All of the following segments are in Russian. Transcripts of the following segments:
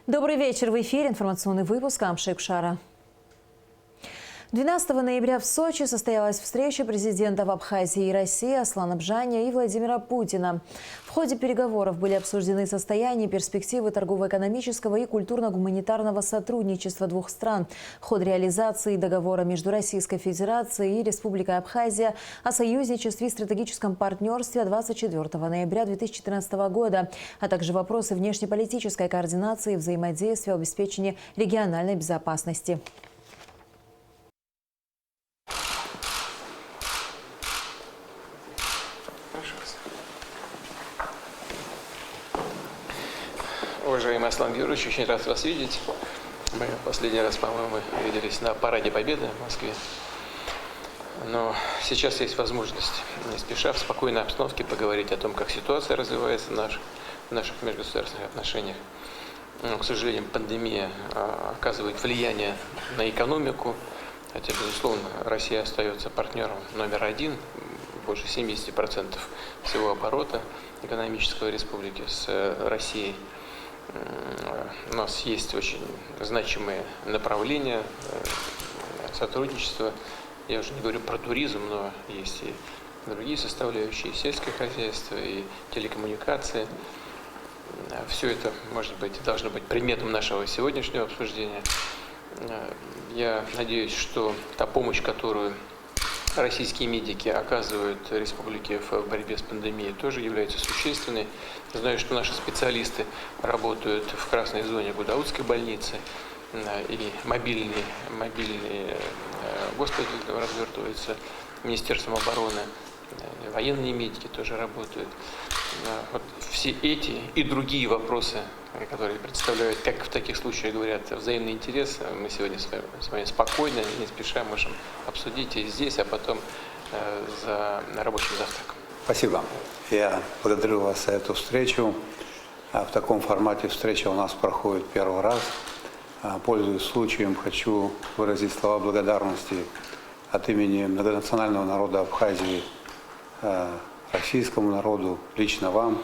Добрый вечер. В эфире информационный выпуск Амшик Шара. 12 ноября в Сочи состоялась встреча президентов Абхазии и России Аслана Бжаня и Владимира Путина. В ходе переговоров были обсуждены состояние и перспективы торгово-экономического и культурно-гуманитарного сотрудничества двух стран, ход реализации договора между Российской Федерацией и Республикой Абхазия о союзничестве и стратегическом партнерстве 24 ноября 2014 года, а также вопросы внешнеполитической координации и взаимодействия в обеспечении региональной безопасности. Уважаемый Аслан Георгиевич, очень рад вас видеть. Мы последний раз, по-моему, виделись на Параде Победы в Москве. Но сейчас есть возможность, не спеша, в спокойной обстановке поговорить о том, как ситуация развивается в наших межгосударственных отношениях. К сожалению, пандемия оказывает влияние на экономику, хотя, безусловно, Россия остается партнером номер один, больше 70% всего оборота экономической республики с Россией. У нас есть очень значимые направления сотрудничества. Я уже не говорю про туризм, но есть и другие составляющие, и сельское хозяйство, и телекоммуникации. Все это, может быть, должно быть предметом нашего сегодняшнего обсуждения. Я надеюсь, что та помощь, которую российские медики оказывают республике в борьбе с пандемией, тоже является существенной. Знаю, что наши специалисты работают в красной зоне Гудаутской больницы, и мобильные госпитали развертываются Министерством обороны, военные медики тоже работают. Вот все эти и другие вопросы, которые представляют, как в таких случаях говорят, взаимный интерес, мы сегодня с вами спокойно, не спеша можем обсудить и здесь, а потом за рабочим завтраком. Спасибо. Я благодарю вас за эту встречу. В таком формате встреча у нас проходит первый раз. Пользуясь случаем, хочу выразить слова благодарности от имени многонационального народа Абхазии российскому народу, лично вам,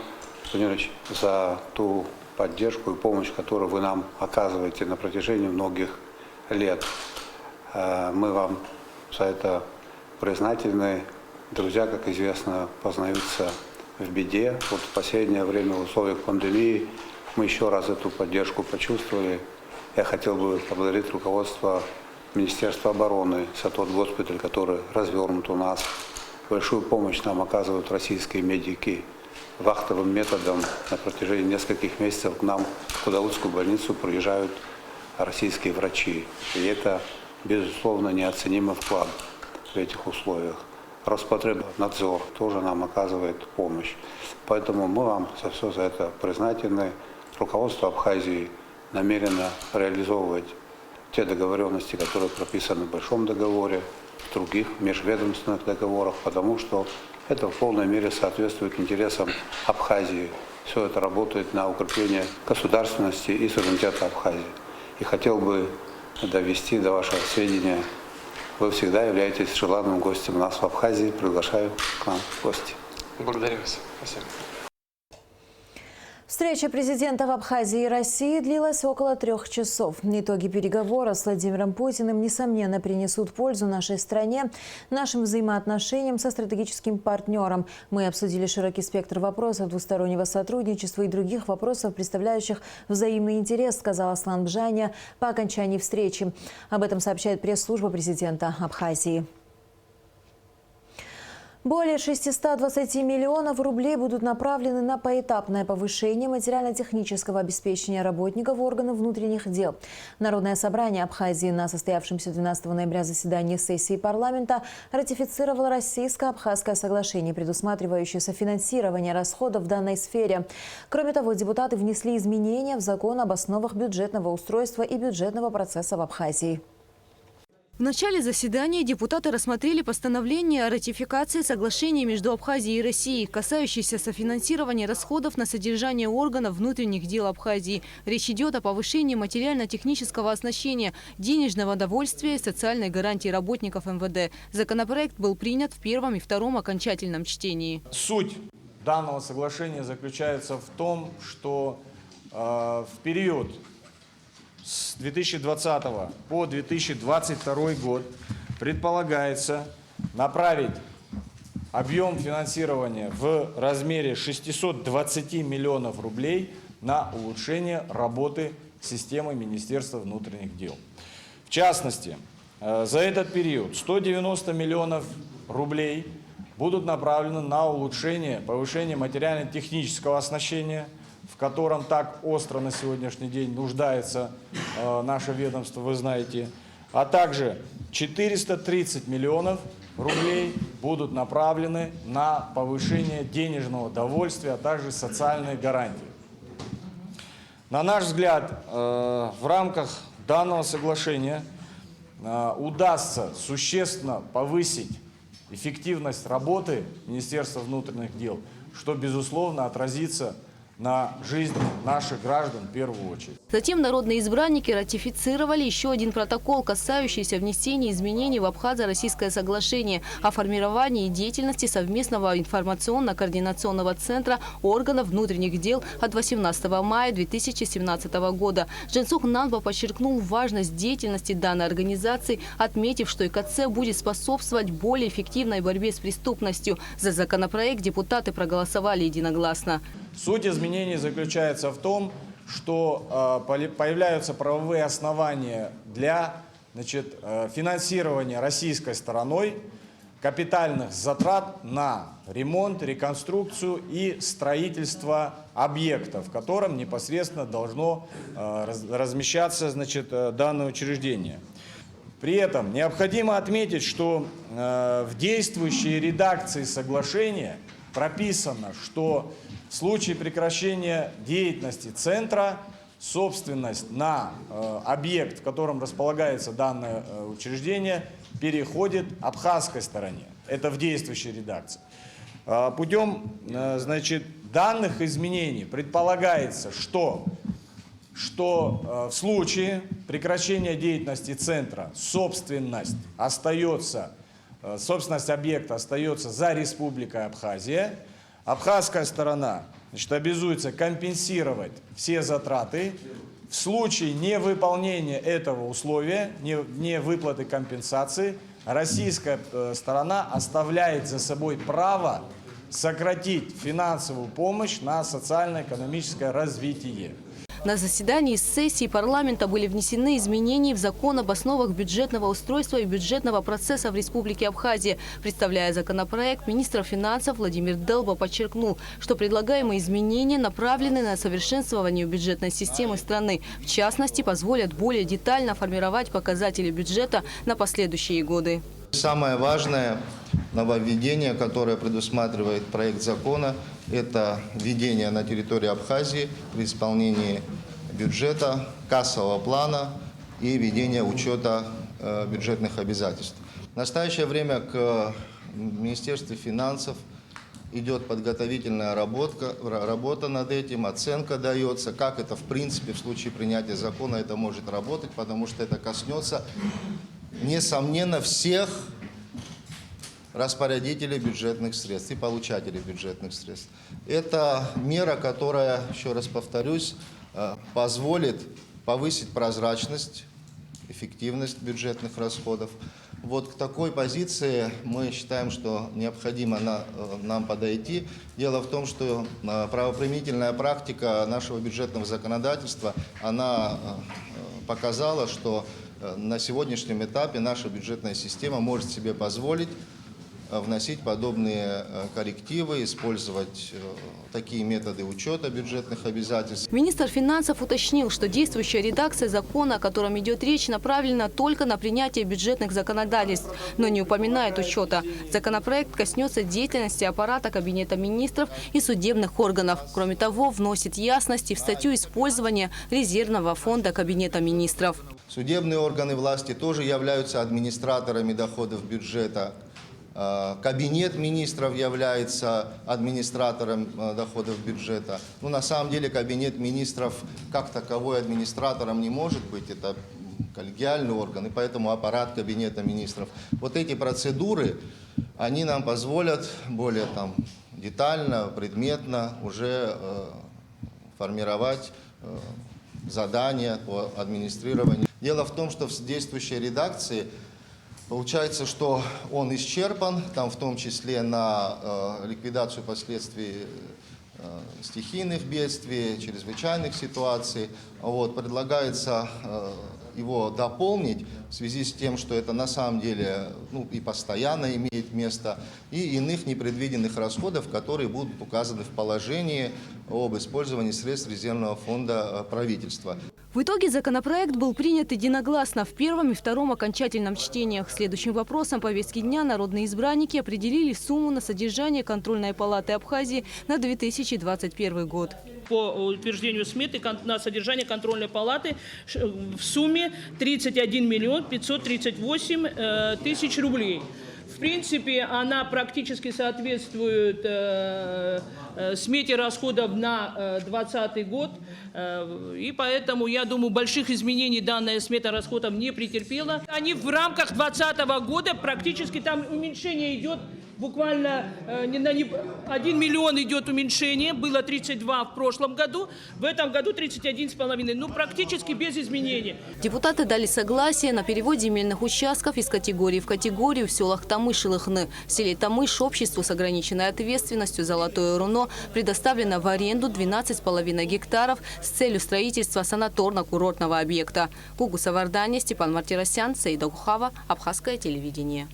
Владимир Ильич, за ту поддержку и помощь, которую вы нам оказываете на протяжении многих лет. Мы вам за это признательны. Друзья, как известно, познаются в беде. Вот в последнее время в условиях пандемии мы еще раз эту поддержку почувствовали. Я хотел бы поблагодарить руководство Министерства обороны за тот госпиталь, который развернут у нас. Большую помощь нам оказывают российские медики. Вахтовым методом на протяжении нескольких месяцев к нам в Гудаутскую больницу приезжают российские врачи. И это, безусловно, неоценимый вклад в этих условиях. Роспотребнадзор тоже нам оказывает помощь. Поэтому мы вам за все за это признательны. Руководство Абхазии намерено реализовывать те договоренности, которые прописаны в Большом договоре, в других межведомственных договорах, потому что это в полной мере соответствует интересам Абхазии. Все это работает на укрепление государственности и суверенитета Абхазии. И хотел бы довести до вашего сведения, вы всегда являетесь желанным гостем у нас в Абхазии. Приглашаю к нам в гости. Благодарю вас. Спасибо. Встреча президентов Абхазии и России длилась около 3 часов. Итоги переговоров с Владимиром Путиным, несомненно, принесут пользу нашей стране, нашим взаимоотношениям со стратегическим партнером. Мы обсудили широкий спектр вопросов двустороннего сотрудничества и других вопросов, представляющих взаимный интерес, сказал Аслан Бжаня по окончании встречи. Об этом сообщает пресс-служба президента Абхазии. Более 620 миллионов рублей будут направлены на поэтапное повышение материально-технического обеспечения работников органов внутренних дел. Народное собрание Абхазии на состоявшемся 12 ноября заседании сессии парламента ратифицировало российско-абхазское соглашение, предусматривающее софинансирование расходов в данной сфере. Кроме того, депутаты внесли изменения в закон об основах бюджетного устройства и бюджетного процесса в Абхазии. В начале заседания депутаты рассмотрели постановление о ратификации соглашения между Абхазией и Россией, касающееся софинансирования расходов на содержание органов внутренних дел Абхазии. Речь идет о повышении материально-технического оснащения, денежного довольствия и социальной гарантии работников МВД. Законопроект был принят в первом и втором окончательном чтении. Суть данного соглашения заключается в том, что в период с 2020 по 2022 год предполагается направить объем финансирования в размере 620 миллионов рублей на улучшение работы системы Министерства внутренних дел. В частности, за этот период 190 миллионов рублей будут направлены на улучшение, повышение материально-технического оснащения, в котором так остро на сегодняшний день нуждается наше ведомство, вы знаете, а также 430 миллионов рублей будут направлены на повышение денежного довольствия, а также социальные гарантии. На наш взгляд, в рамках данного соглашения удастся существенно повысить эффективность работы Министерства внутренних дел, что, безусловно, отразится на жизни наших граждан в первую очередь. Затем народные избранники ратифицировали еще один протокол, касающийся внесения изменений в Абхазо-Российское соглашение о формировании деятельности совместного информационно-координационного центра органов внутренних дел от 18 мая 2017 года. Женсух Нанба подчеркнул важность деятельности данной организации, отметив, что ИКЦ будет способствовать более эффективной борьбе с преступностью. За законопроект депутаты проголосовали единогласно. Суть изменений заключается в том, что появляются правовые основания для финансирования российской стороной капитальных затрат на ремонт, реконструкцию и строительство объекта, в котором непосредственно должно размещаться данное учреждение. При этом необходимо отметить, что в действующей редакции соглашения прописано, что в случае прекращения деятельности центра собственность на объект, в котором располагается данное учреждение, переходит абхазской стороне. Это в действующей редакции. Путем данных изменений предполагается, что в случае прекращения деятельности центра собственность объекта остается за Республикой Абхазия. Абхазская сторона обязуется компенсировать все затраты. В случае невыполнения этого условия, невыплаты компенсации, российская сторона оставляет за собой право сократить финансовую помощь на социально-экономическое развитие. На заседании сессии парламента были внесены изменения в закон об основах бюджетного устройства и бюджетного процесса в Республике Абхазия. Представляя законопроект, министр финансов Владимир Делба подчеркнул, что предлагаемые изменения направлены на совершенствование бюджетной системы страны. В частности, позволят более детально формировать показатели бюджета на последующие годы. Самое важное нововведение, которое предусматривает проект закона, это введение на территории Абхазии при исполнении бюджета, кассового плана и ведение учета бюджетных обязательств. В настоящее время к Министерству финансов идет подготовительная работа над этим, оценка дается, как это в принципе в случае принятия закона это может работать, потому что это коснется, несомненно, всех распорядителей бюджетных средств и получателей бюджетных средств. Это мера, которая, еще раз повторюсь, позволит повысить прозрачность, эффективность бюджетных расходов. Вот к такой позиции мы считаем, что необходимо нам подойти. Дело в том, что правоприменительная практика нашего бюджетного законодательства, она показала, что на сегодняшнем этапе наша бюджетная система может себе позволить вносить подобные коррективы, использовать такие методы учета бюджетных обязательств. Министр финансов уточнил, что действующая редакция закона, о котором идет речь, направлена только на принятие бюджетных законодательств, но не упоминает учета. Законопроект коснется деятельности аппарата Кабинета министров и судебных органов. Кроме того, вносит ясности в статью использования резервного фонда Кабинета министров. Судебные органы власти тоже являются администраторами доходов бюджета. Кабинет министров является администратором доходов бюджета. Но на самом деле кабинет министров как таковой администратором не может быть. Это коллегиальный орган, и поэтому аппарат кабинета министров. Вот эти процедуры, они нам позволят более детально, предметно уже формировать задания по администрированию. Дело в том, что в действующей редакции получается, что он исчерпан, там в том числе на ликвидацию последствий стихийных бедствий, чрезвычайных ситуаций. Вот, предлагается его дополнить в связи с тем, что это на самом деле и постоянно имеет место, и иных непредвиденных расходов, которые будут указаны в положении об использовании средств резервного фонда правительства. В итоге законопроект был принят единогласно в первом и втором окончательном чтениях. Следующим вопросом повестки дня народные избранники определили сумму на содержание контрольной палаты Абхазии на 2021 год. По утверждению сметы на содержание контрольной палаты в сумме 31 миллион 538 тысяч рублей. В принципе, она практически соответствует смете расходов на 2020 год. И поэтому, я думаю, больших изменений данная смета расходов не претерпела. Они в рамках 2020 года практически там уменьшение идет. Буквально 1 миллион идет уменьшение, было 32 в прошлом году, в этом году 31,5, ну практически без изменений. Депутаты дали согласие на перевод земельных участков из категории в категорию в селах Тамыш и Лыхны. В селе Тамыш обществу с ограниченной ответственностью «Золотое руно» предоставлено в аренду 12,5 гектаров с целью строительства санаторно-курортного объекта. Гугу Савардания, Степан Мартиросян, Саида Гухава, Абхазское телевидение.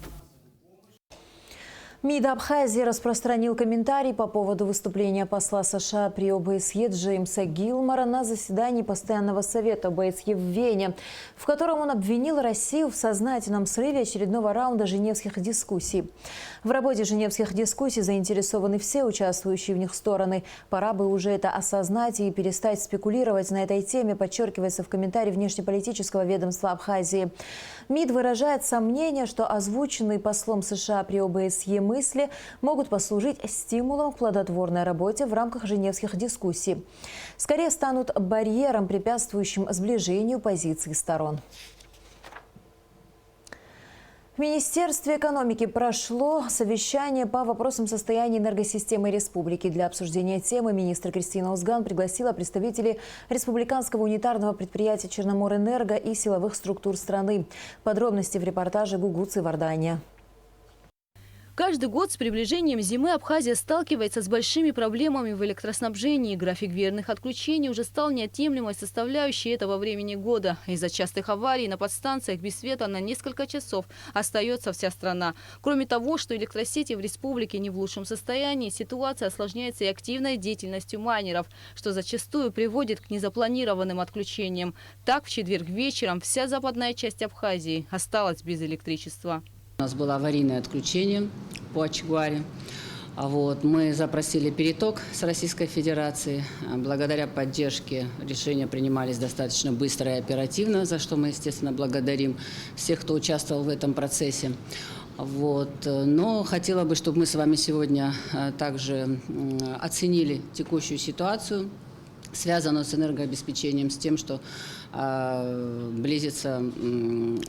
МИД Абхазии распространил комментарий по поводу выступления посла США при ОБСЕ Джеймса Гилмора на заседании Постоянного совета ОБСЕ в Вене, в котором он обвинил Россию в сознательном срыве очередного раунда женевских дискуссий. В работе женевских дискуссий заинтересованы все участвующие в них стороны. Пора бы уже это осознать и перестать спекулировать на этой теме, подчеркивается в комментарии внешнеполитического ведомства Абхазии. МИД выражает сомнение, что озвученные послом США при ОБСЕ мысли могут послужить стимулом к плодотворной работе в рамках женевских дискуссий. Скорее станут барьером, препятствующим сближению позиций сторон. В Министерстве экономики прошло совещание по вопросам состояния энергосистемы республики. Для обсуждения темы министр Кристина Узган пригласила представителей Республиканского унитарного предприятия «Черноморэнерго» и силовых структур страны. Подробности в репортаже Гугу Савардания. Каждый год с приближением зимы Абхазия сталкивается с большими проблемами в электроснабжении. График верных отключений уже стал неотъемлемой составляющей этого времени года. Из-за частых аварий на подстанциях без света на несколько часов остается вся страна. Кроме того, что электросети в республике не в лучшем состоянии, ситуация осложняется и активной деятельностью майнеров, что зачастую приводит к незапланированным отключениям. Так, в четверг вечером вся западная часть Абхазии осталась без электричества. У нас было аварийное отключение по Ачгуаре. Мы запросили переток с Российской Федерации. Благодаря поддержке решения принимались достаточно быстро и оперативно, за что мы, естественно, благодарим всех, кто участвовал в этом процессе. Но хотела бы, чтобы мы с вами сегодня также оценили текущую ситуацию, связанную с энергообеспечением, с тем, что близится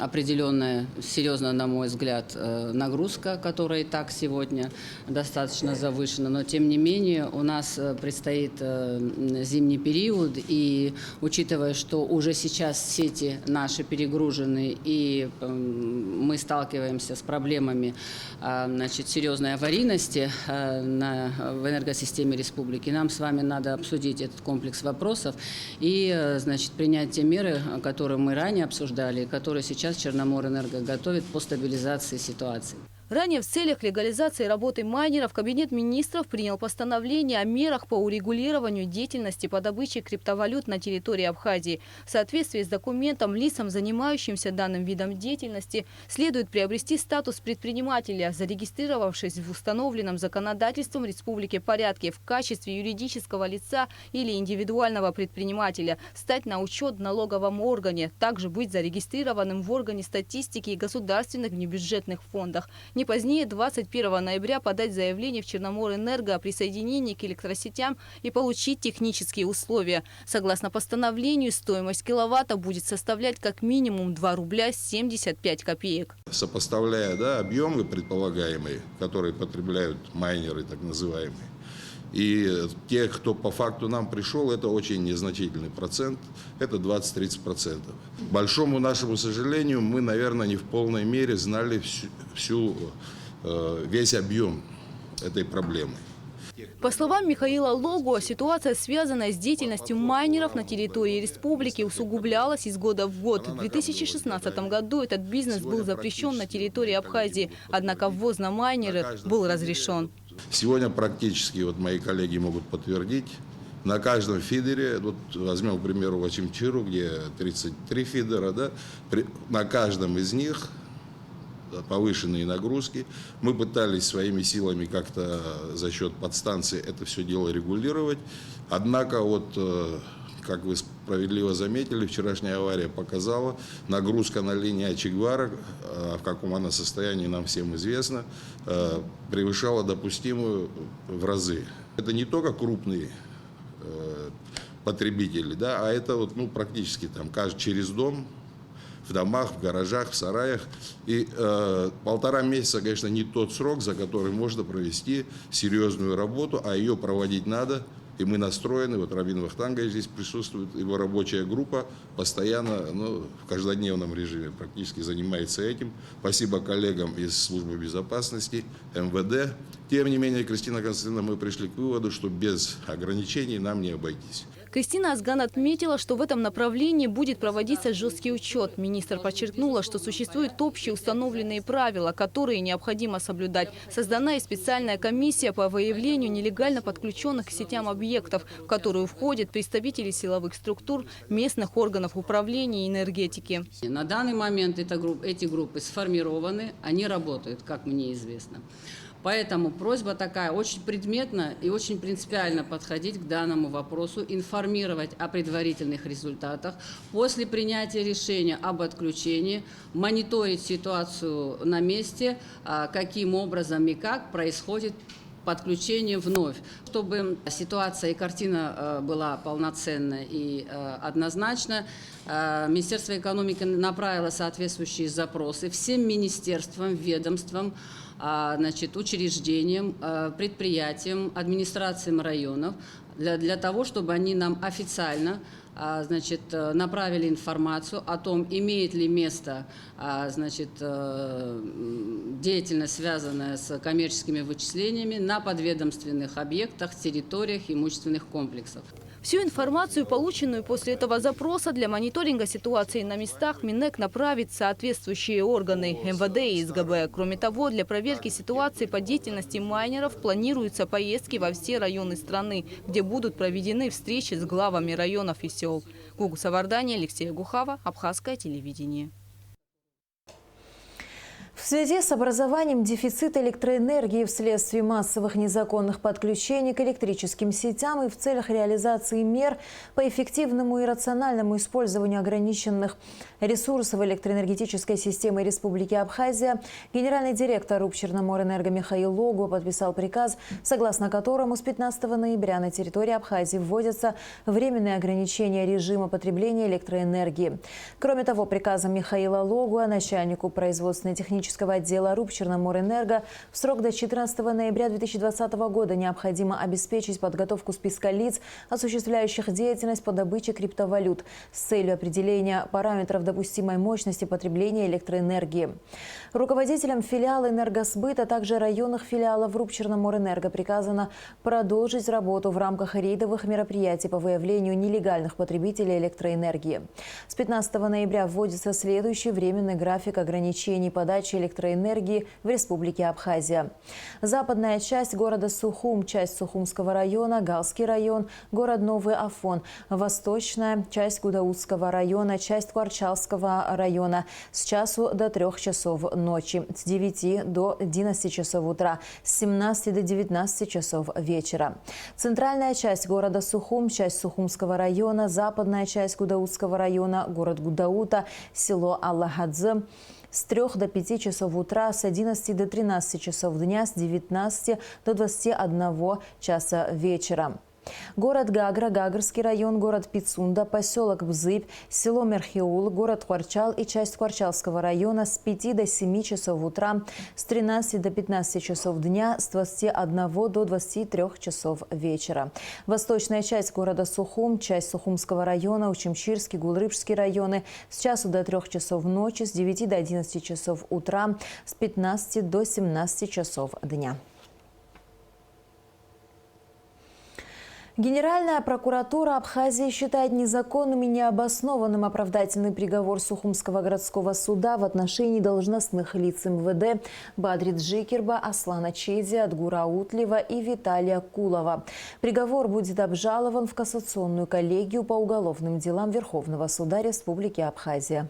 определенная, серьезная, на мой взгляд, нагрузка, которая и так сегодня достаточно завышена. Но, тем не менее, у нас предстоит зимний период, и учитывая, что уже сейчас сети наши перегружены, и мы сталкиваемся с проблемами серьезной аварийности в энергосистеме республики, нам с вами надо обсудить этот комплекс вопросов и, принять те меры, которые мы ранее обсуждали, которые сейчас Черноморэнерго готовит по стабилизации ситуации. Ранее в целях легализации работы майнеров Кабинет министров принял постановление о мерах по урегулированию деятельности по добыче криптовалют на территории Абхазии. В соответствии с документом лицам, занимающимся данным видом деятельности, следует приобрести статус предпринимателя, зарегистрировавшись в установленном законодательством республики порядке в качестве юридического лица или индивидуального предпринимателя, стать на учет в налоговом органе, также быть зарегистрированным в органе статистики и государственных внебюджетных фондах. Не позднее 21 ноября подать заявление в Черноморэнерго о присоединении к электросетям и получить технические условия. Согласно постановлению, стоимость киловатта будет составлять как минимум 2 рубля 75 копеек. Сопоставляя объемы предполагаемые, которые потребляют майнеры так называемые, И те, кто по факту нам пришел, это очень незначительный процент, это 20-30%. К большому нашему сожалению, мы, наверное, не в полной мере знали весь объем этой проблемы. По словам Михаила Логуа, ситуация, связанная с деятельностью майнеров на территории республики, усугублялась из года в год. В 2016 году этот бизнес был запрещен на территории Абхазии, однако ввоз на майнеры был разрешен. Сегодня практически, вот мои коллеги могут подтвердить, на каждом фидере, вот возьмем, к примеру, Вачимчиру, где 33 фидера, да, на каждом из них повышенные нагрузки. Мы пытались своими силами как-то за счет подстанции это все дело регулировать. Однако, вот, как вы справедливо заметили, вчерашняя авария показала, нагрузка на линии Ачигвара, в каком она состоянии нам всем известно, превышала допустимую в разы. Это не только крупные потребители, да, а это вот, ну, практически там, через дом, в домах, в гаражах, в сараях. И 1,5 месяца, конечно, не тот срок, за который можно провести серьезную работу, а ее проводить надо. И мы настроены, вот Равин Вахтангович здесь присутствует, его рабочая группа постоянно, в каждодневном режиме практически занимается этим. Спасибо коллегам из службы безопасности, МВД. Тем не менее, Кристина Константиновна, мы пришли к выводу, что без ограничений нам не обойтись. Кристина Азган отметила, что в этом направлении будет проводиться жесткий учет. Министр подчеркнула, что существуют общие установленные правила, которые необходимо соблюдать. Создана и специальная комиссия по выявлению нелегально подключенных к сетям объектов, в которую входят представители силовых структур, местных органов управления и энергетики. На данный момент эти группы сформированы, они работают, как мне известно. Поэтому просьба такая, очень предметно и очень принципиально подходить к данному вопросу, информировать о предварительных результатах, после принятия решения об отключении, мониторить ситуацию на месте, каким образом и как происходит подключение вновь, чтобы ситуация и картина была полноценна и однозначна. Министерство экономики направило соответствующие запросы всем министерствам, ведомствам, учреждениям, предприятиям, администрациям районов, для того, чтобы они нам официально направили информацию о том, имеет ли место деятельность, связанная с коммерческими вычислениями на подведомственных объектах, территориях, имущественных комплексов. Всю информацию, полученную после этого запроса, для мониторинга ситуации на местах Минэк направит соответствующие органы МВД и СГБ. Кроме того, для проверки ситуации по деятельности майнеров планируются поездки во все районы страны, где будут проведены встречи с главами районов и сел. Гугу Савардани, Алексей Гухава, Абхазское телевидение. В связи с образованием дефицита электроэнергии вследствие массовых незаконных подключений к электрическим сетям и в целях реализации мер по эффективному и рациональному использованию ограниченных ресурсов электроэнергетической системы Республики Абхазия, генеральный директор Рубчерноморэнерго Михаил Логуа подписал приказ, согласно которому с 15 ноября на территории Абхазии вводятся временные ограничения режима потребления электроэнергии. Кроме того, приказом Михаила Логуа начальнику производственно-технического отдела Рубчерноморэнерго в срок до 14 ноября 2020 года необходимо обеспечить подготовку списка лиц, осуществляющих деятельность по добыче криптовалют с целью определения параметров допустимой мощности потребления электроэнергии. Руководителям филиала «Энергосбыт», а также районных филиалов Рубчерноморэнерго приказано продолжить работу в рамках рейдовых мероприятий по выявлению нелегальных потребителей электроэнергии. С 15 ноября вводится следующий временный график ограничений подачи электроэнергии в Республике Абхазия. Западная часть города Сухум, часть Сухумского района, Галский район, город Новый Афон, восточная часть Гудаутского района, часть Кварчалского района с часу до 3 часов ночи, с 9 до 11 часов утра, с 17 до 19 часов вечера. Центральная часть города Сухум, часть Сухумского района, западная часть Гудаутского района, город Гудаута, село Аллахадзе, с 3 до 5 часов утра, с 11 до 13 часов дня, с 19 до 21 часа вечера. Город Гагра, Гагарский район, город Пицунда, поселок Бзыбь, село Мерхиул, город Хварчал и часть Хварчалского района с 5 до 7 часов утра, с 13 до 15 часов дня, с 21 до 23 часов вечера. Восточная часть города Сухум, часть Сухумского района, Учимчирский, Гулрыбский районы с часу до 3 часов ночи, с 9 до 11 часов утра, с 15 до 17 часов дня. Генеральная прокуратура Абхазии считает незаконным и необоснованным оправдательный приговор Сухумского городского суда в отношении должностных лиц МВД Бадри Джикирба, Аслана Чеди, Адгура Аутлева и Виталия Кулова. Приговор будет обжалован в кассационную коллегию по уголовным делам Верховного суда Республики Абхазия.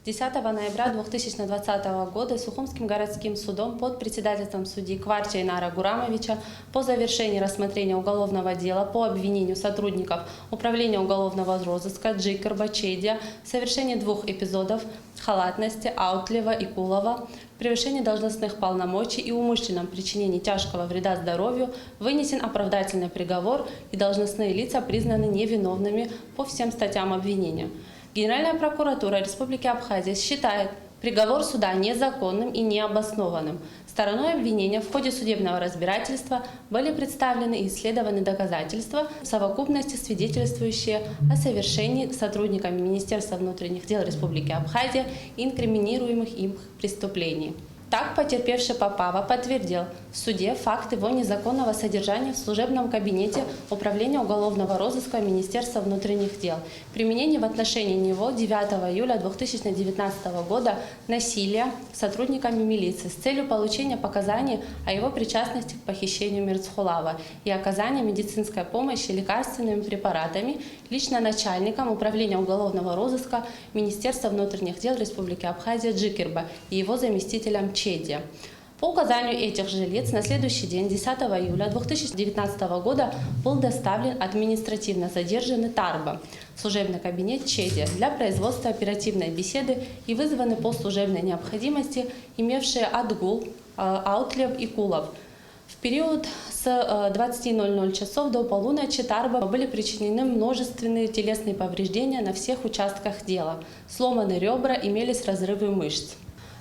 10 ноября 2020 года Сухумским городским судом под председательством судьи Кварча Инара Гурамовича по завершении рассмотрения уголовного дела по обвинению сотрудников Управления уголовного розыска Джикирба Чедия в совершении 2 эпизодов халатности Аутлева и Кулова, превышении должностных полномочий и умышленном причинении тяжкого вреда здоровью вынесен оправдательный приговор и должностные лица признаны невиновными по всем статьям обвинения. Генеральная прокуратура Республики Абхазия считает приговор суда незаконным и необоснованным. Стороной обвинения в ходе судебного разбирательства были представлены и исследованы доказательства, в совокупности свидетельствующие о совершении сотрудниками Министерства внутренних дел Республики Абхазия инкриминируемых им преступлений. Так, потерпевший Попава подтвердил в суде факт его незаконного содержания в служебном кабинете Управления уголовного розыска Министерства внутренних дел, применение в отношении него 9 июля 2019 года насилия сотрудниками милиции с целью получения показаний о его причастности к похищению Мирцхулава и оказания медицинской помощи лекарственными препаратами лично начальником Управления уголовного розыска Министерства внутренних дел Республики Абхазия Джикирба и его заместителем Чедия. По указанию этих же лиц на следующий день, 10 июля 2019 года, был доставлен административно задержанный Тарба в служебный кабинет Чедия для производства оперативной беседы и вызваны по служебной необходимости, имевшие Адгул, Аутлев и Кулов. В период с 20:00 часов до полуночи Тарба были причинены множественные телесные повреждения на всех участках дела. Сломаны ребра, имелись разрывы мышц.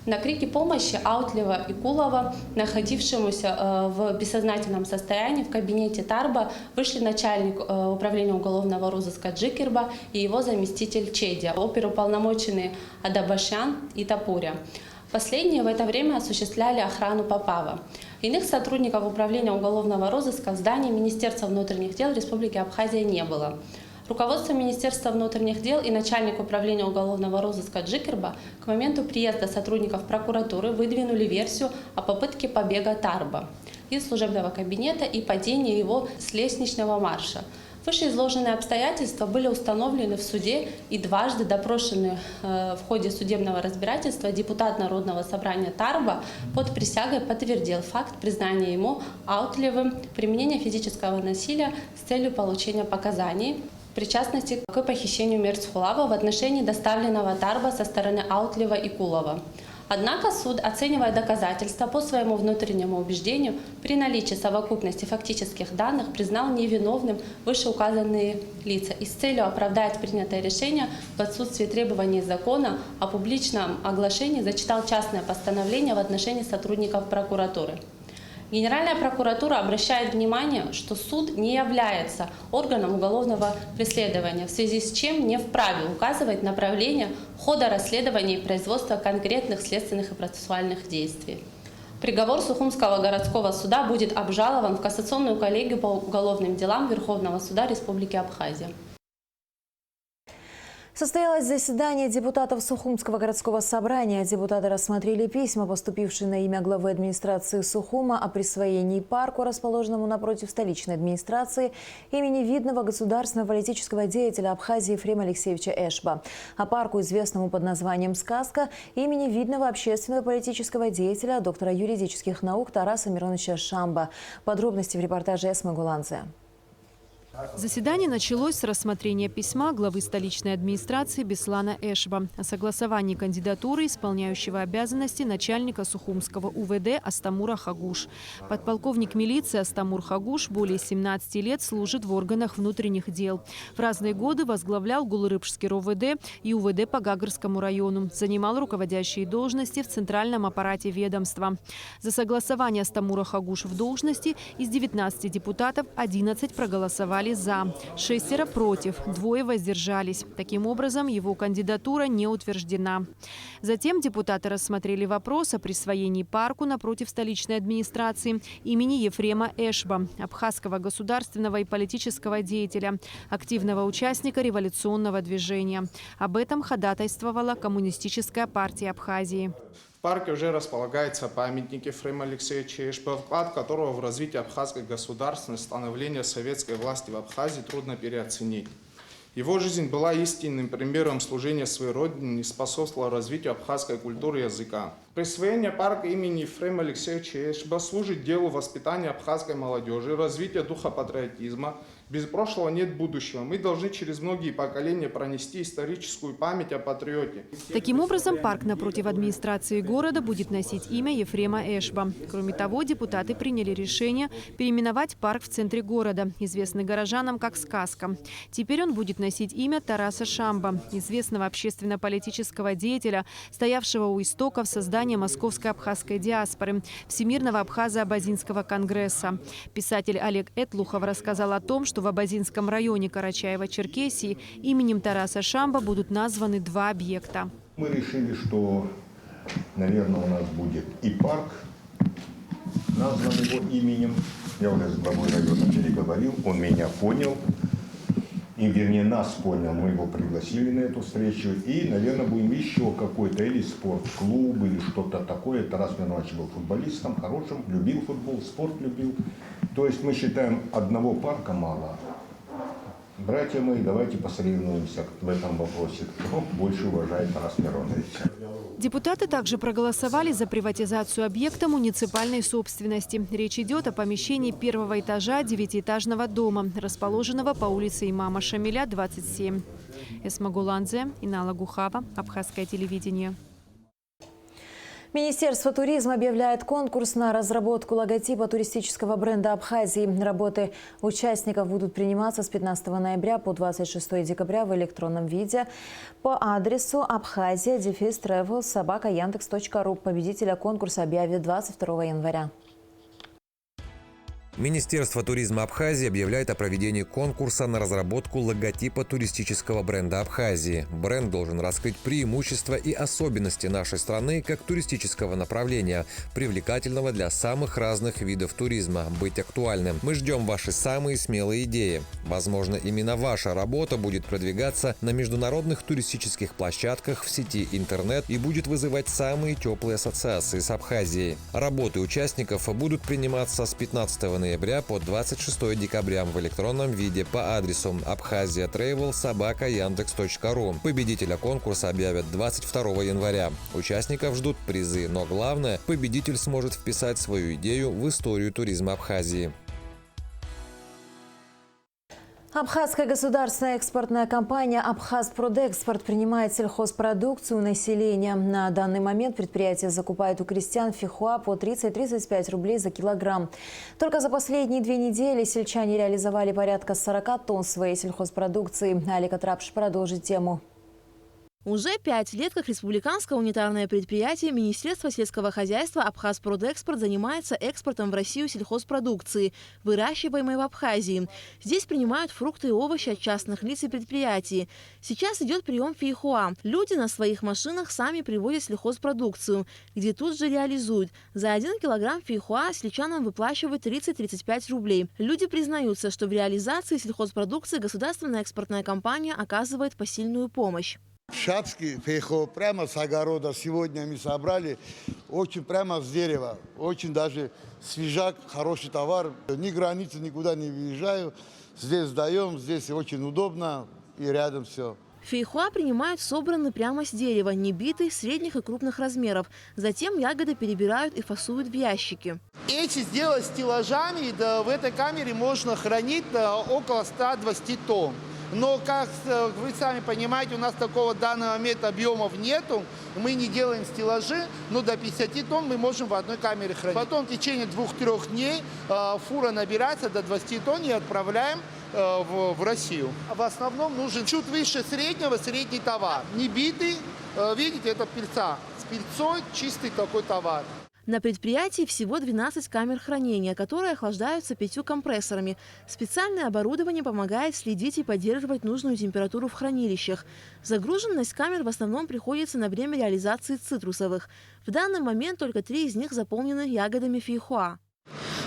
На крики помощи Аутлева и Кулова, находившемуся в бессознательном состоянии в кабинете Тарба, вышли начальник Управления уголовного розыска Джикирба и его заместитель Чедия, оперуполномоченные Адабашян и Тапуря. Последние в это время осуществляли охрану Попава. Иных сотрудников Управления уголовного розыска в здании Министерства внутренних дел Республики Абхазия не было. Руководство Министерства внутренних дел и начальник Управления уголовного розыска Джикирба к моменту приезда сотрудников прокуратуры выдвинули версию о попытке побега Тарба из служебного кабинета и падения его с лестничного марша. Вышеизложенные обстоятельства были установлены в суде и дважды допрошенный в ходе судебного разбирательства депутат Народного собрания Тарба под присягой подтвердил факт признания ему Аутлевым применения физического насилия с целью получения показаний в причастности к похищению Мирцхулава в отношении доставленного Тарба со стороны Аутлева и Кулова. Однако суд, оценивая доказательства по своему внутреннему убеждению, при наличии совокупности фактических данных признал невиновным вышеуказанные лица и с целью оправдать принятое решение в отсутствии требований закона о публичном оглашении зачитал частное постановление в отношении сотрудников прокуратуры. Генеральная прокуратура обращает внимание, что суд не является органом уголовного преследования, в связи с чем не вправе указывать направление хода расследования и производства конкретных следственных и процессуальных действий. Приговор Сухумского городского суда будет обжалован в кассационную коллегию по уголовным делам Верховного суда Республики Абхазия. Состоялось заседание депутатов Сухумского городского собрания. Депутаты рассмотрели письма, поступившие на имя главы администрации Сухума о присвоении парку, расположенному напротив столичной администрации, имени видного государственного политического деятеля Абхазии Ефрема Алексеевича Эшба, о парку, известному под названием «Сказка», имени видного общественного политического деятеля, доктора юридических наук Тараса Мироновича Шамба. Подробности в репортаже Эсмы Гуланзе. Заседание началось с рассмотрения письма главы столичной администрации Беслана Эшба о согласовании кандидатуры исполняющего обязанности начальника Сухумского УВД Астамура Хагуш. Подполковник милиции Астамур Хагуш более 17 лет служит в органах внутренних дел. В разные годы возглавлял Гулырыбский РОВД и УВД по Гагарскому району. Занимал руководящие должности в центральном аппарате ведомства. За согласование Астамура Хагуш в должности из 19 депутатов 11 проголосовали «за», 6 против, 2 воздержались. Таким образом, его кандидатура не утверждена. Затем депутаты рассмотрели вопрос о присвоении парку напротив столичной администрации имени Ефрема Эшба, абхазского государственного и политического деятеля, активного участника революционного движения. Об этом ходатайствовала Коммунистическая партия Абхазии. В парке уже располагается памятник Ефрема Алексеевича Эшба, вклад которого в развитие абхазской государственности, становление советской власти в Абхазии трудно переоценить. Его жизнь была истинным примером служения своей родине и способствовала развитию абхазской культуры и языка. Присвоение парка имени Ефрема Алексеевича Эшба служит делу воспитания абхазской молодежи, развития духа патриотизма. Без прошлого нет будущего. Мы должны через многие поколения пронести историческую память о патриоте. Таким образом, парк напротив администрации города будет носить имя Ефрема Эшба. Кроме того, депутаты приняли решение переименовать парк в центре города, известный горожанам как «Сказка». Теперь он будет носить имя Тараса Шамба, известного общественно-политического деятеля, стоявшего у истоков создания московской абхазской диаспоры, Всемирного абхазо-абазинского конгресса. Писатель Олег Этлухов рассказал о том, что в Абазинском районе Карачаева-Черкесии именем Тараса Шамба будут названы 2 объекта. Мы решили, что, наверное, у нас будет и парк, назван его именем. Я уже с главой района переговорил, он меня понял. И, вернее, нас понял, мы его пригласили на эту встречу. И, наверное, будем еще какой-то или спортклуб, или что-то такое. Тарас Иванович был футболистом, хорошим, любил футбол, спорт любил. То есть мы считаем, одного парка мало. Братья мои, давайте посоревнуемся в этом вопросе, кто больше уважает Тараса Мироновича. Депутаты также проголосовали за приватизацию объекта муниципальной собственности. Речь идет о помещении 1-го этажа 9-этажного дома, расположенного по улице Имама Шамиля, 27. Эсма Гуландзе, Инала Гухава, Абхазское телевидение. Министерство туризма объявляет конкурс на разработку логотипа туристического бренда Абхазии. Работы участников будут приниматься с 15 ноября по 26 декабря в электронном виде по адресу abkhazia-travel@yandex.ru. Победителя конкурса объявят 22 января. Министерство туризма Абхазии объявляет о проведении конкурса на разработку логотипа туристического бренда Абхазии. Бренд должен раскрыть преимущества и особенности нашей страны как туристического направления, привлекательного для самых разных видов туризма, быть актуальным. Мы ждем ваши самые смелые идеи. Возможно, именно ваша работа будет продвигаться на международных туристических площадках в сети интернет и будет вызывать самые теплые ассоциации с Абхазией. Работы участников будут приниматься с 15 ноября по 26 декабря в электронном виде по адресу abkhazia-travel@yandex.ru. Победителя конкурса объявят 22 января. Участников ждут призы, но главное, победитель сможет вписать свою идею в историю туризма Абхазии. Абхазская государственная экспортная компания «Абхазпродэкспорт» принимает сельхозпродукцию населения. На данный момент предприятие закупает у крестьян фихуа по 30-35 рублей за килограмм. Только за последние 2 недели сельчане реализовали порядка 40 тонн своей сельхозпродукции. Алика Трапш продолжит тему. Уже 5 лет как республиканское унитарное предприятие Министерства сельского хозяйства «Абхазпродэкспорт» занимается экспортом в Россию сельхозпродукции, выращиваемой в Абхазии. Здесь принимают фрукты и овощи от частных лиц и предприятий. Сейчас идет прием фейхуа. Люди на своих машинах сами привозят сельхозпродукцию, где тут же реализуют. За 1 килограмм фейхуа сельчанам выплачивают 30-35 рублей. Люди признаются, что в реализации сельхозпродукции государственная экспортная компания оказывает посильную помощь. Шапский фейхо прямо с огорода сегодня мы собрали, очень прямо с дерева, очень даже свежак, хороший товар. Ни границы, никуда не выезжаю, здесь сдаем, здесь очень удобно и рядом все. Фейхоа принимают собранный прямо с дерева, не битый, средних и крупных размеров. Затем ягоды перебирают и фасуют в ящики. Эти сделать стеллажами, да, в этой камере можно хранить около 120 тонн. Но, как вы сами понимаете, у нас такого в данный момент объемов нету. Мы не делаем стеллажи, но до 50 тонн мы можем в одной камере хранить. Потом в течение 2-3 дней фура набирается до 20 тонн и отправляем в Россию. В основном нужен чуть выше среднего средний товар. Не битый, видите, это пыльца. С пыльцой чистый такой товар. На предприятии всего 12 камер хранения, которые охлаждаются 5 компрессорами. Специальное оборудование помогает следить и поддерживать нужную температуру в хранилищах. Загруженность камер в основном приходится на время реализации цитрусовых. В данный момент только 3 из них заполнены ягодами фейхоа.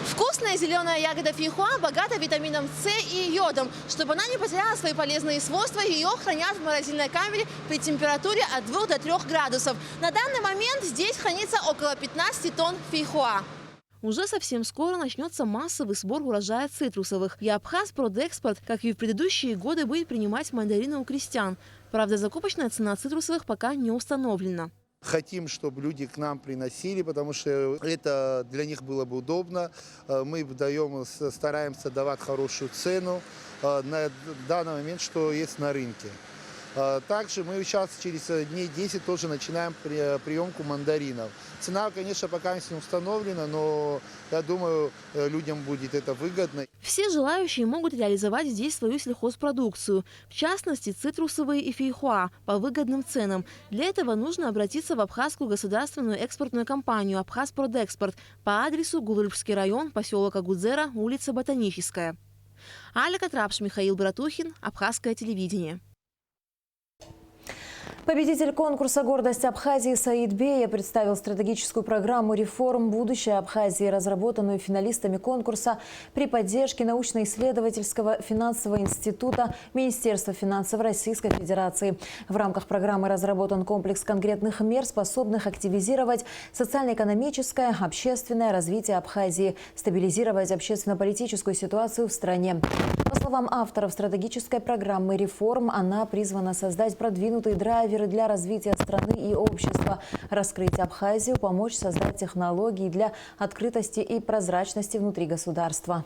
Вкусная зеленая ягода фейхоа богата витамином С и йодом. Чтобы она не потеряла свои полезные свойства, ее хранят в морозильной камере при температуре от 2 до 3 градусов. На данный момент здесь хранится около 15 тонн фейхоа. Уже совсем скоро начнется массовый сбор урожая цитрусовых. И Абхазпродэкспорт, как и в предыдущие годы, будет принимать мандарины у крестьян. Правда, закупочная цена цитрусовых пока не установлена. Хотим, чтобы люди к нам приносили, потому что это для них было бы удобно. Мы стараемся давать хорошую цену на данный момент, что есть на рынке. Также мы сейчас через дней 10 тоже начинаем приемку мандаринов. Цена, конечно, пока не установлена, но я думаю, людям будет это выгодно. Все желающие могут реализовать здесь свою сельхозпродукцию, в частности цитрусовые и фейхоа, по выгодным ценам. Для этого нужно обратиться в Абхазскую государственную экспортную компанию «Абхазпродэкспорт» по адресу Гулрыбский район, поселок Агудзера, улица Ботаническая. Аля Катрапш, Михаил Братухин, Абхазское телевидение. Победитель конкурса «Гордость Абхазии» Саид Бея представил стратегическую программу реформ «Будущее Абхазии», разработанную финалистами конкурса при поддержке научно-исследовательского финансового института Министерства финансов Российской Федерации. В рамках программы разработан комплекс конкретных мер, способных активизировать социально-экономическое, общественное развитие Абхазии, стабилизировать общественно-политическую ситуацию в стране. По словам авторов стратегической программы реформ, она призвана создать продвинутые драйверы для развития страны и общества, раскрыть Абхазию, помочь создать технологии для открытости и прозрачности внутри государства.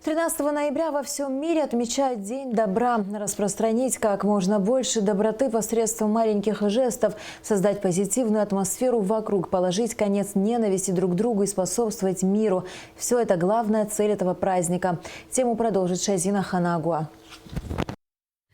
13 ноября во всем мире отмечают День добра. Распространить как можно больше доброты посредством маленьких жестов, создать позитивную атмосферу вокруг, положить конец ненависти друг к другу и способствовать миру. Все это главная цель этого праздника. Тему продолжит Шазина Ханагуа.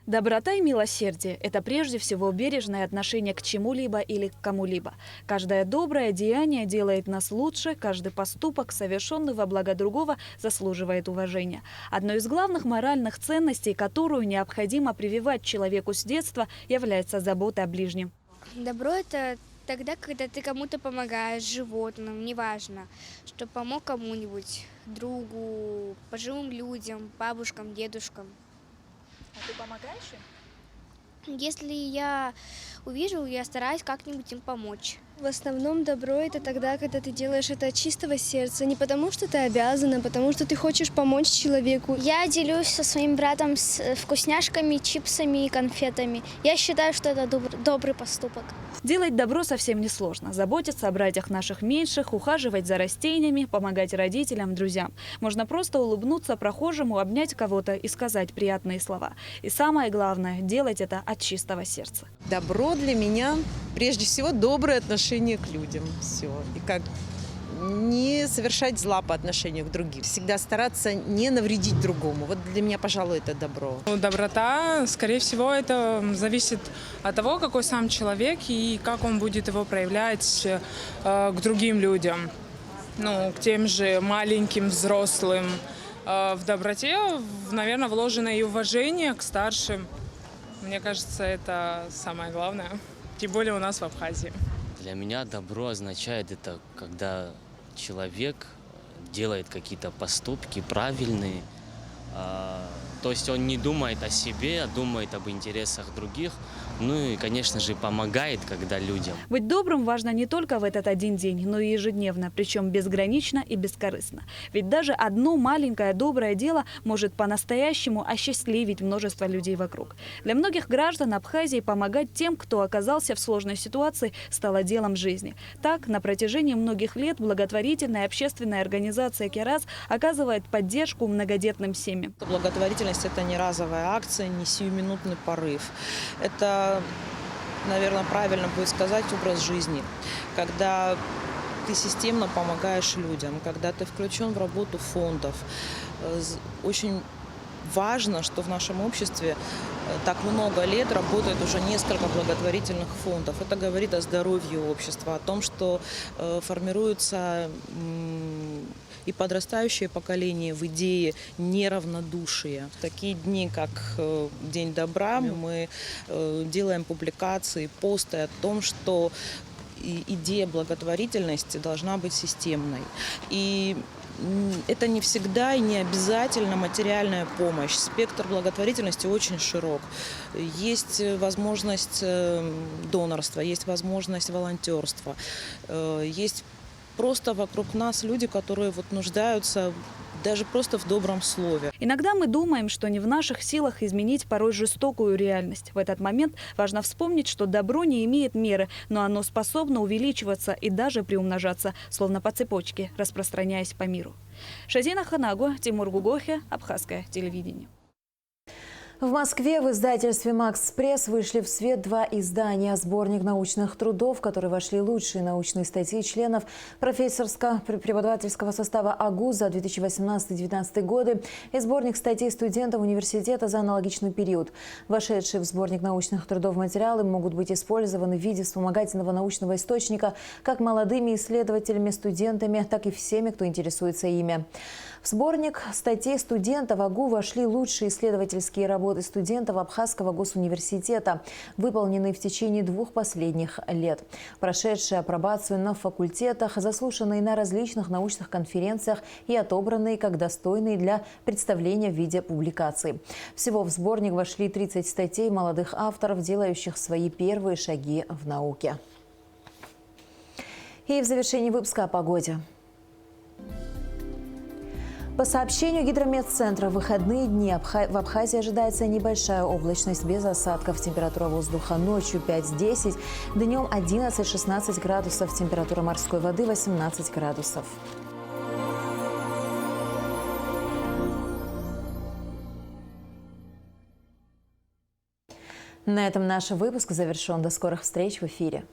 Доброта и милосердие – это прежде всего бережное отношение к чему-либо или к кому-либо. Каждое доброе деяние делает нас лучше, каждый поступок, совершенный во благо другого, заслуживает уважения. Одной из главных моральных ценностей, которую необходимо прививать человеку с детства, является забота о ближнем. Добро – это тогда, когда ты кому-то помогаешь, животным, неважно, что помог кому-нибудь, другу, пожилым людям, бабушкам, дедушкам. А ты помогаешь им? Если я увижу, я стараюсь как-нибудь им помочь. В основном добро – это тогда, когда ты делаешь это от чистого сердца. Не потому, что ты обязана, а потому, что ты хочешь помочь человеку. Я делюсь со своим братом с вкусняшками, чипсами и конфетами. Я считаю, что это добрый поступок. Делать добро совсем несложно. Заботиться о братьях наших меньших, ухаживать за растениями, помогать родителям, друзьям. Можно просто улыбнуться прохожему, обнять кого-то и сказать приятные слова. И самое главное – делать это от чистого сердца. Добро для меня прежде всего доброе отношение к людям. Все. И как не совершать зла по отношению к другим. Всегда стараться не навредить другому. Вот для меня, пожалуй, это добро. Доброта, скорее всего, это зависит от того, какой сам человек и как он будет его проявлять к другим людям. Ну, к тем же маленьким, взрослым. В доброте, наверное, вложено и уважение к старшим. Мне кажется, это самое главное. Тем более у нас в Абхазии. Для меня добро означает это, когда человек делает какие-то поступки правильные. То есть он не думает о себе, а думает об интересах других. Ну и, конечно же, помогает, когда людям. Быть добрым важно не только в этот один день, но и ежедневно, причем безгранично и бескорыстно. Ведь даже одно маленькое доброе дело может по-настоящему осчастливить множество людей вокруг. Для многих граждан Абхазии помогать тем, кто оказался в сложной ситуации, стало делом жизни. Так, на протяжении многих лет благотворительная общественная организация «Кераз» оказывает поддержку многодетным семьям. Благотворительность – это не разовая акция, не сиюминутный порыв. Это, наверное, правильно будет сказать, образ жизни. Когда ты системно помогаешь людям, когда ты включен в работу фондов. Очень важно, что в нашем обществе так много лет работает уже несколько благотворительных фондов. Это говорит о здоровье общества, о том, что формируется и подрастающее поколение в идее неравнодушия. В такие дни, как День добра, мы делаем публикации, посты о том, что идея благотворительности должна быть системной. И это не всегда и не обязательно материальная помощь. Спектр благотворительности очень широк. Есть возможность донорства, есть возможность волонтерства, есть просто вокруг нас люди, которые нуждаются даже просто в добром слове. Иногда мы думаем, что не в наших силах изменить порой жестокую реальность. В этот момент важно вспомнить, что добро не имеет меры, но оно способно увеличиваться и даже приумножаться, словно по цепочке, распространяясь по миру. Шазина Ханагу, Тимур Гугохе, Абхазское телевидение. В Москве в издательстве «Макс Пресс» вышли в свет 2 издания. Сборник научных трудов, в которые вошли лучшие научные статьи членов профессорско-преподавательского состава АГУ за 2018-2019 годы и сборник статей студентов университета за аналогичный период. Вошедшие в сборник научных трудов материалы могут быть использованы в виде вспомогательного научного источника как молодыми исследователями, студентами, так и всеми, кто интересуется ими. В сборник статей студентов АГУ вошли лучшие исследовательские работы студентов Абхазского госуниверситета, выполненные в течение 2 последних лет, прошедшие апробацию на факультетах, заслушанные на различных научных конференциях и отобранные как достойные для представления в виде публикаций. Всего в сборник вошли 30 статей молодых авторов, делающих свои первые шаги в науке. И в завершении выпуска о погоде. По сообщению Гидрометцентра, в выходные дни в Абхазии ожидается небольшая облачность без осадков. Температура воздуха ночью 5-10, днем 11-16 градусов. Температура морской воды 18 градусов. На этом наш выпуск завершен. До скорых встреч в эфире.